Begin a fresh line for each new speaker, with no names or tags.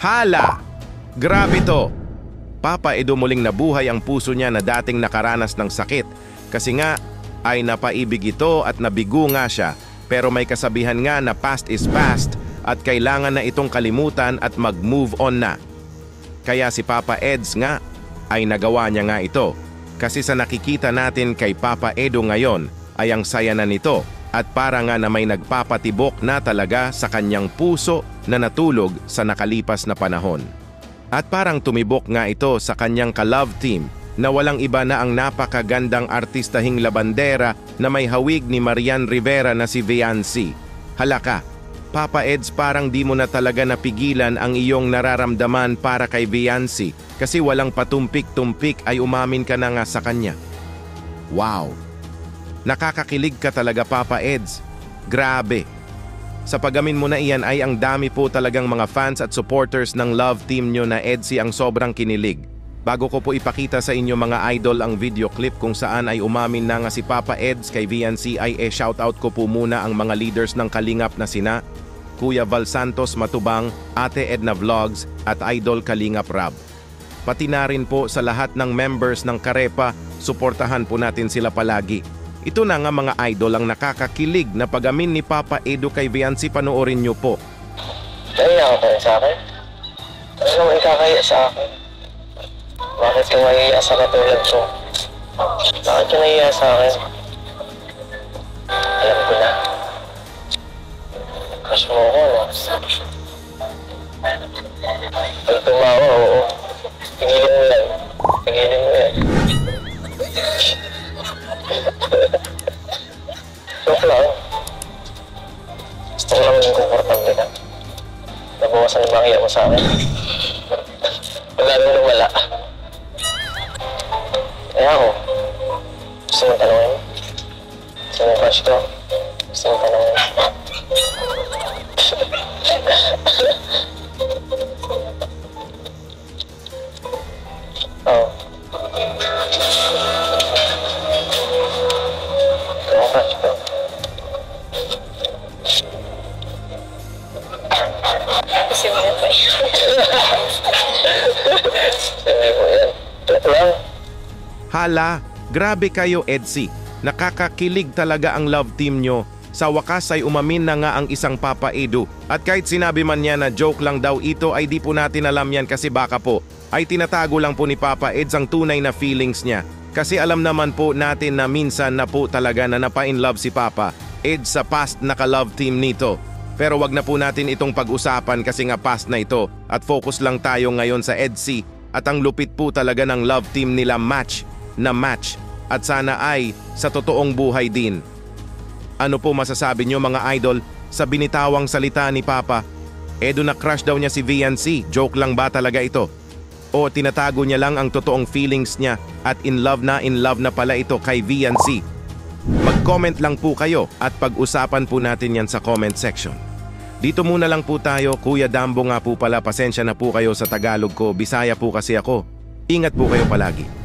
Hala! Grabe to! Papa Edo muling nabuhay ang puso niya na dating nakaranas ng sakit kasi nga ay napaibig ito at nabigo nga siya, pero may kasabihan nga na past is past at kailangan na itong kalimutan at mag-move on na. Kaya si Papa Eds nga ay nagawa niya nga ito kasi sa nakikita natin kay Papa Edo ngayon ay ang saya na nito at para nga na may nagpapatibok na talaga sa kanyang puso na natulog sa nakalipas na panahon. At parang tumibok nga ito sa kanyang ka-love team na walang iba na ang napakagandang artistahing labandera na may hawig ni Marian Rivera na si Viancy. Halaka, Papa Eds, parang di mo na talaga napigilan ang iyong nararamdaman para kay Viancy kasi walang patumpik-tumpik ay umamin ka na nga sa kanya. Wow! Nakakakilig ka talaga, Papa Eds. Grabe! Sa pagamin mo na iyan ay ang dami po talagang mga fans at supporters ng love team nyo na Edsy ang sobrang kinilig. Bago ko po ipakita sa inyo mga idol ang video clip kung saan ay umamin na nga si Papa Eds kay Viancy ay shoutout ko po muna ang mga leaders ng Kalingap na sina Kuya Val Santos Matubang, Ate Edna Vlogs at Idol Kalingap Rab. Pati na rin po sa lahat ng members ng Karepa, suportahan po natin sila palagi. Ito na nga mga idol ang nakakakilig na pagamin ni Papa Edo kay Viancy, panoorin nyo po.
Naiya ka sa akin? Ano mo ikakaya sa akin? Bakit ka maiiya sa katulad ko? Bakit ka naiiya sa akin? Alam ko na. Crush mo ako, no? Pag tumawa, oo. Tingilin mo yan. Tingilin mo yan. Joke lang. Gusto ko lang maging komportable ka. Nabawasan yung makiya mo sa akin. Wala nang lumala. Kaya ako, gusto mong tanongin? Gusto mong crush ko? Gusto mong tanongin? Oo.
Hala, grabe kayo Edsy. Nakakakilig talaga ang love team nyo. Sa wakas ay umamin na nga ang isang Papa Edo. At kahit sinabi man niya na joke lang daw ito ay di po natin alam yan kasi baka po ay tinatago lang po ni Papa Eds ang tunay na feelings niya. Kasi alam naman po natin na minsan na po talaga na napa-in-love si Papa Eds sa past na ka-love team nito. Pero wag na po natin itong pag-usapan kasi nga past na ito at focus lang tayo ngayon sa Edsy at ang lupit po talaga ng love team nila match at sana ay sa totoong buhay din. Ano po masasabi nyo mga idol sa binitawang salita ni Papa Edo na crush daw niya si Viancy? Joke lang ba talaga ito? O tinatago niya lang ang totoong feelings niya at in love na pala ito kay Viancy? Mag-comment lang po kayo at pag-usapan po natin yan sa comment section. Dito muna lang po tayo. Kuya Dambo nga po pala, pasensya na po kayo sa Tagalog ko, Bisaya po kasi ako. Ingat po kayo palagi.